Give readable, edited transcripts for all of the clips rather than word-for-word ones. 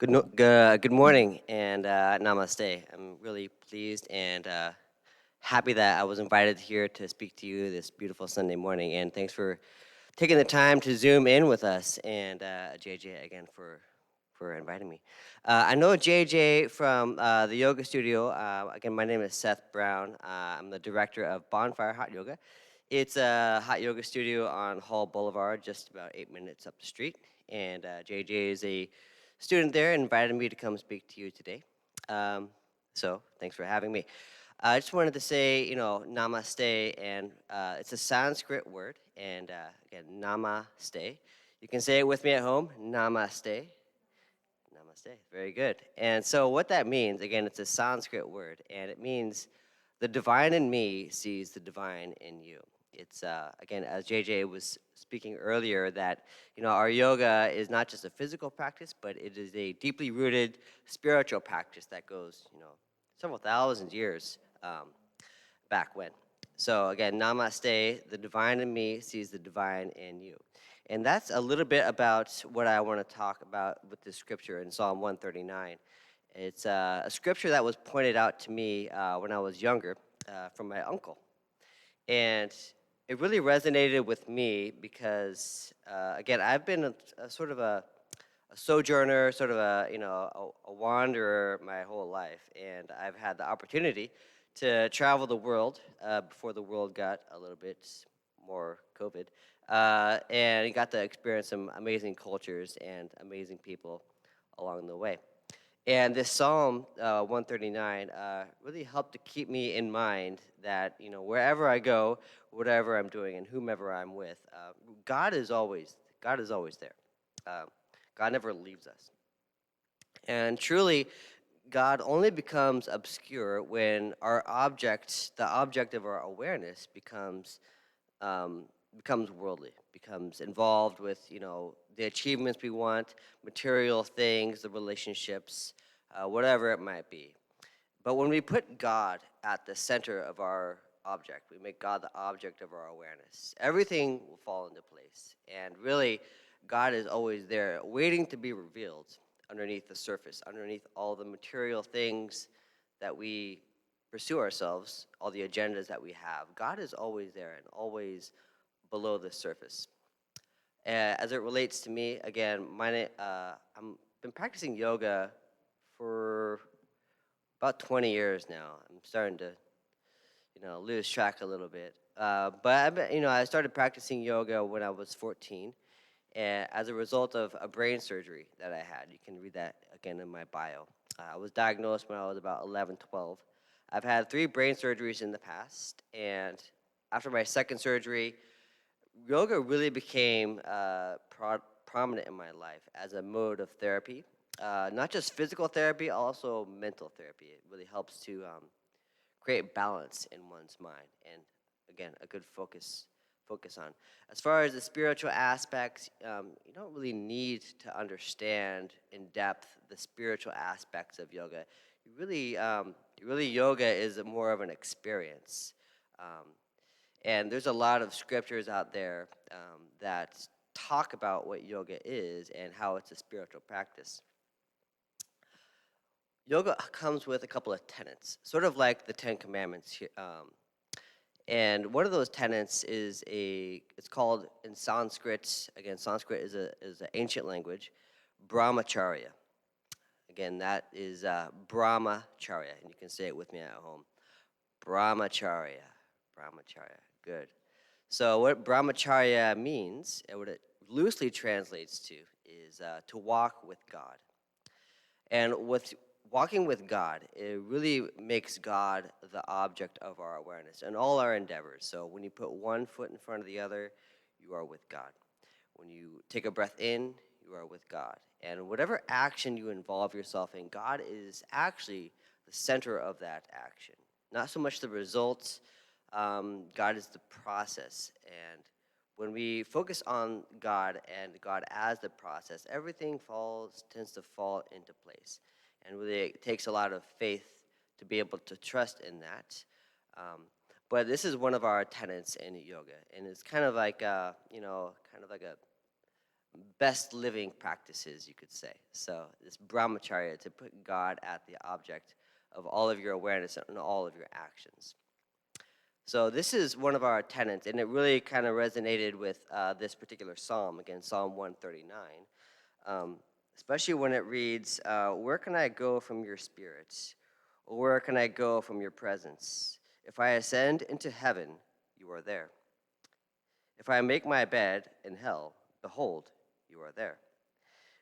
Good morning and namaste. I'm really pleased and happy that I was invited here to speak to you this beautiful Sunday morning. And thanks for taking the time to Zoom in with us. And JJ, again, for inviting me. I know JJ from the yoga studio. Again, my name is Seth Brown. I'm the director of Bonfire Hot Yoga. It's a hot yoga studio on Hall Boulevard, just about 8 minutes up the street. And JJ is a student there and invited me to come speak to you today. Um, so thanks for having me. I just wanted to say, namaste, and it's a Sanskrit word, and again, namaste. You can say it with me at home, namaste. Namaste, very good. And so what that means, again, it's a Sanskrit word, and it means the divine in me sees the divine in you. It's, again, as JJ was speaking earlier, that, our yoga is not just a physical practice, but it is a deeply rooted spiritual practice that goes, several thousand years back when. So again, namaste, the divine in me sees the divine in you. And that's a little bit about what I want to talk about with this scripture in Psalm 139. It's a scripture that was pointed out to me when I was younger from my uncle. And it really resonated with me because, again, I've been a sort of a sojourner, sort of a wanderer my whole life. And I've had the opportunity to travel the world before the world got a little bit more COVID. And got to experience some amazing cultures and amazing people along the way. And this Psalm 139 really helped to keep me in mind that, wherever I go, whatever I'm doing, and whomever I'm with, God is always there. Uh, God never leaves us. And truly, God only becomes obscure when the object of our awareness becomes worldly, becomes involved with, the achievements we want, material things, the relationships, whatever it might be. But when we put God at the center of our object, we make God the object of our awareness, everything will fall into place. And really, God is always there, waiting to be revealed underneath the surface, underneath all the material things that we pursue ourselves, all the agendas that we have. God is always there and always below the surface. As it relates to me, again, I'm been practicing yoga for about 20 years now. I'm starting to, lose track a little bit. I started practicing yoga when I was 14, and as a result of a brain surgery that I had. You can read that again in my bio. I was diagnosed when I was about 11, 12. I've had 3 brain surgeries in the past, and after my second surgery, yoga really became prominent in my life as a mode of therapy. Not just physical therapy, also mental therapy. It really helps to create balance in one's mind, and again, a good focus on. As far as the spiritual aspects, you don't really need to understand in depth the spiritual aspects of yoga. Really, yoga is more of an experience. And there's a lot of scriptures out there that talk about what yoga is and how it's a spiritual practice. Yoga comes with a couple of tenets, sort of like the Ten Commandments here. And one of those tenets it's called in Sanskrit, again, Sanskrit is an ancient language, brahmacharya. Again, that is brahmacharya, and you can say it with me at home. Brahmacharya, brahmacharya, good. So what brahmacharya means, and what it loosely translates to, is to walk with God. And with walking with God, it really makes God the object of our awareness and all our endeavors. So when you put one foot in front of the other, you are with God. When you take a breath in, you are with God. And whatever action you involve yourself in, God is actually the center of that action. Not so much the results, God is the process. And when we focus on God and God as the process, everything tends to fall into place. And really, it takes a lot of faith to be able to trust in that. But this is one of our tenets in yoga, and it's kind of like best living practices, you could say. So this brahmacharya, to put God at the object of all of your awareness and all of your actions. So this is one of our tenets, and it really kind of resonated with this particular psalm, again, Psalm 139, especially when it reads, where can I go from your spirit? Or where can I go from your presence? If I ascend into heaven, you are there. If I make my bed in hell, behold, you are there.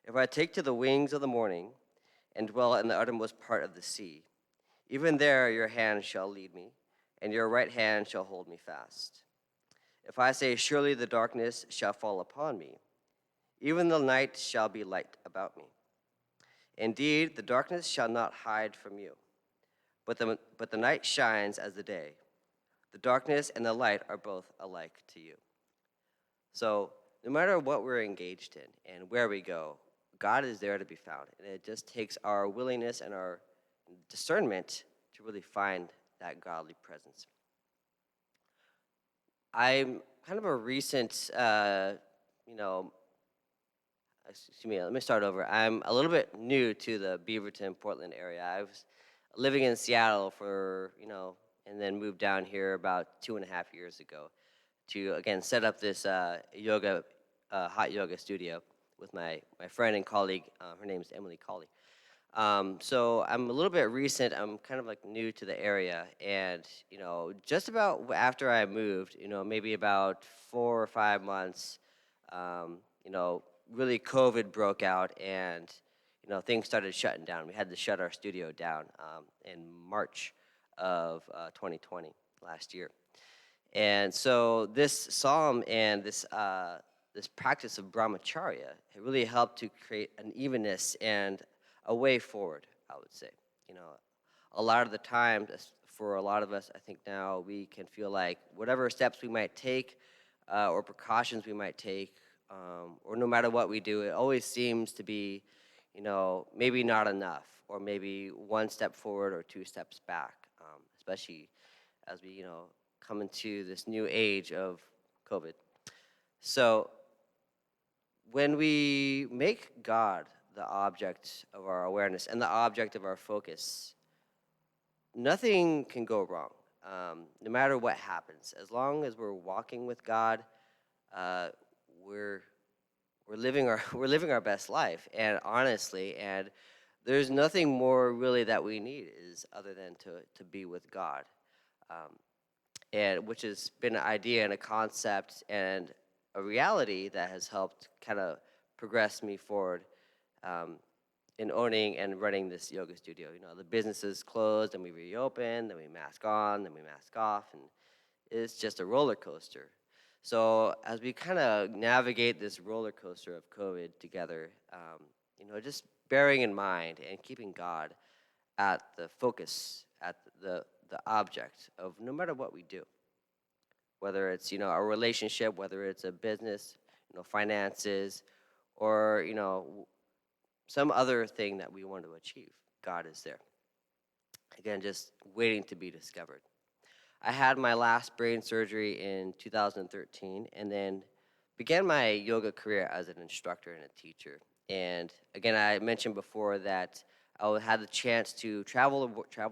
If I take to the wings of the morning and dwell in the uttermost part of the sea, even there your hand shall lead me, and your right hand shall hold me fast. If I say, surely the darkness shall fall upon me, even the night shall be light about me. Indeed, the darkness shall not hide from you, but the night shines as the day. The darkness and the light are both alike to you. So no matter what we're engaged in and where we go, God is there to be found. And it just takes our willingness and our discernment to really find that godly presence. I'm kind of a recent, excuse me, let me start over. I'm a little bit new to the Beaverton, Portland area. I was living in Seattle for, and then moved down here about 2.5 years ago to, again, set up this hot yoga studio with my friend and colleague. Her name is Emily Colley. So I'm a little bit recent. I'm kind of like new to the area, and just about after I moved, maybe about 4 or 5 months, really COVID broke out, and things started shutting down. We had to shut our studio down in March of 2020 last year, and so this psalm and this practice of brahmacharya it really helped to create an evenness and a way forward, I would say. A lot of the time, for a lot of us, I think now we can feel like whatever steps we might take or precautions we might take, or no matter what we do, it always seems to be, maybe not enough, or maybe one step forward or 2 steps back, especially as we, come into this new age of COVID. So when we make God the object of our awareness and the object of our focus, nothing can go wrong. No matter what happens, as long as we're walking with God, we're living our best life. And honestly, and there's nothing more really that we need is other than to be with God, and which has been an idea and a concept and a reality that has helped kind of progress me forward in owning and running this yoga studio. The business is closed, and we reopen, then we mask on, then we mask off, and it's just a roller coaster. So as we kind of navigate this roller coaster of COVID together, just bearing in mind and keeping God at the focus, at the object of no matter what we do, whether it's a relationship, whether it's a business, finances, or some other thing that we want to achieve. God is there. Again, just waiting to be discovered. I had my last brain surgery in 2013 and then began my yoga career as an instructor and a teacher. And again, I mentioned before that I had the chance to travel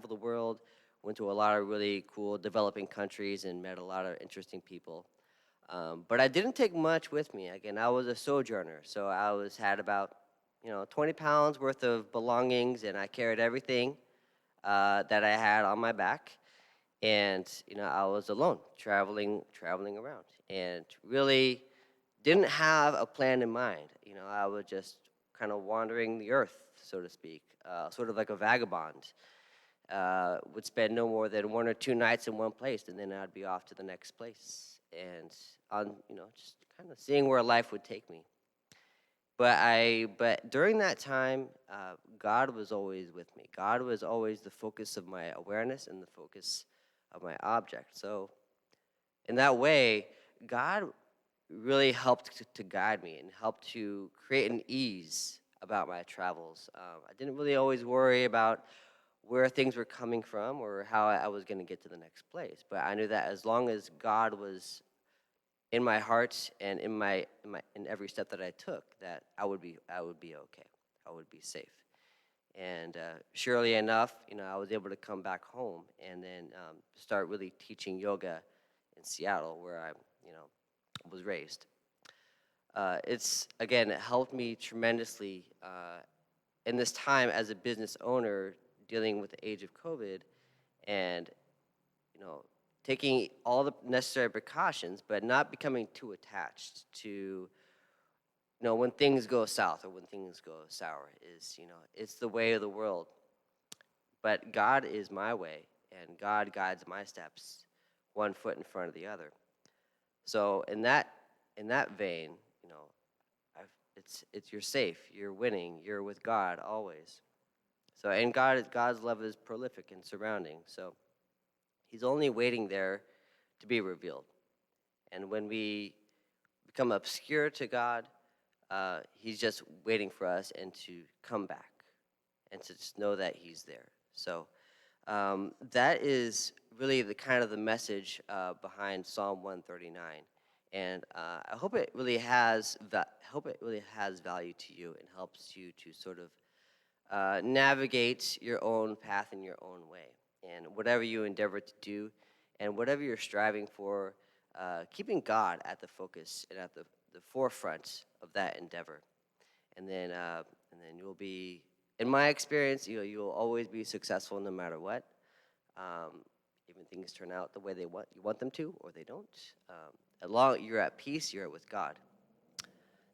the world, went to a lot of really cool developing countries and met a lot of interesting people. But I didn't take much with me. Again, I was a sojourner, so had about 20 pounds worth of belongings, and I carried everything that I had on my back. And I was alone, traveling around, and really didn't have a plan in mind. I was just kind of wandering the earth, so to speak, sort of like a vagabond. Would spend no more than 1 or 2 nights in one place, and then I'd be off to the next place, and on just kind of seeing where life would take me. But during that time, God was always with me. God was always the focus of my awareness and the focus of my object. So in that way, God really helped to guide me and helped to create an ease about my travels. I didn't really always worry about where things were coming from or how I was going to get to the next place. But I knew that as long as God was in my heart and in every step that I took that I would be okay. I would be safe. And surely enough, I was able to come back home and then start really teaching yoga in Seattle, where I, was raised. It helped me tremendously in this time as a business owner dealing with the age of COVID, and you know, taking all the necessary precautions, but not becoming too attached to, when things go south or when things go sour. It's the way of the world, but God is my way, and God guides my steps, one foot in front of the other. So in that vein, you know, it's you're safe, you're winning, you're with God always. So and God's love is prolific and surrounding. So He's only waiting there to be revealed. And when we become obscure to God, He's just waiting for us and to come back and to just know that He's there. So that is really the kind of the message behind Psalm 139, and I hope it really has value to you and helps you to sort of navigate your own path in your own way, and whatever you endeavor to do, and whatever you're striving for, keeping God at the focus and at the forefront of that endeavor, and then you'll be, in my experience, you'll always be successful no matter what. Um, Even things turn out the way you want them to, or they don't. As long as you're at peace, you're with God.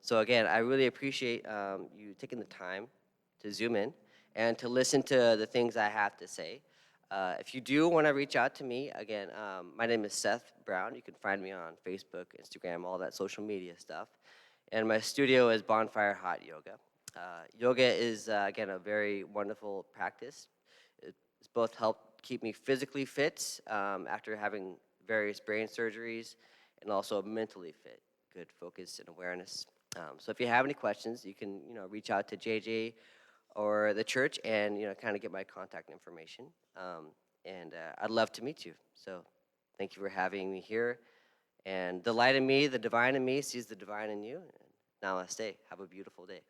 So again, I really appreciate you taking the time to zoom in and to listen to the things I have to say. If you do want to reach out to me, again, my name is Seth Brown. You can find me on Facebook, Instagram, all that social media stuff. And my studio is Bonfire Hot Yoga. Yoga is, again, a very wonderful practice. It's both helped keep me physically fit after having various brain surgeries, and also mentally fit, good focus and awareness. So if you have any questions, you can reach out to JJ or the church and kind of get my contact information. And I'd love to meet you. So thank you for having me here. And the light in me, the divine in me, sees the divine in you. And namaste. Have a beautiful day.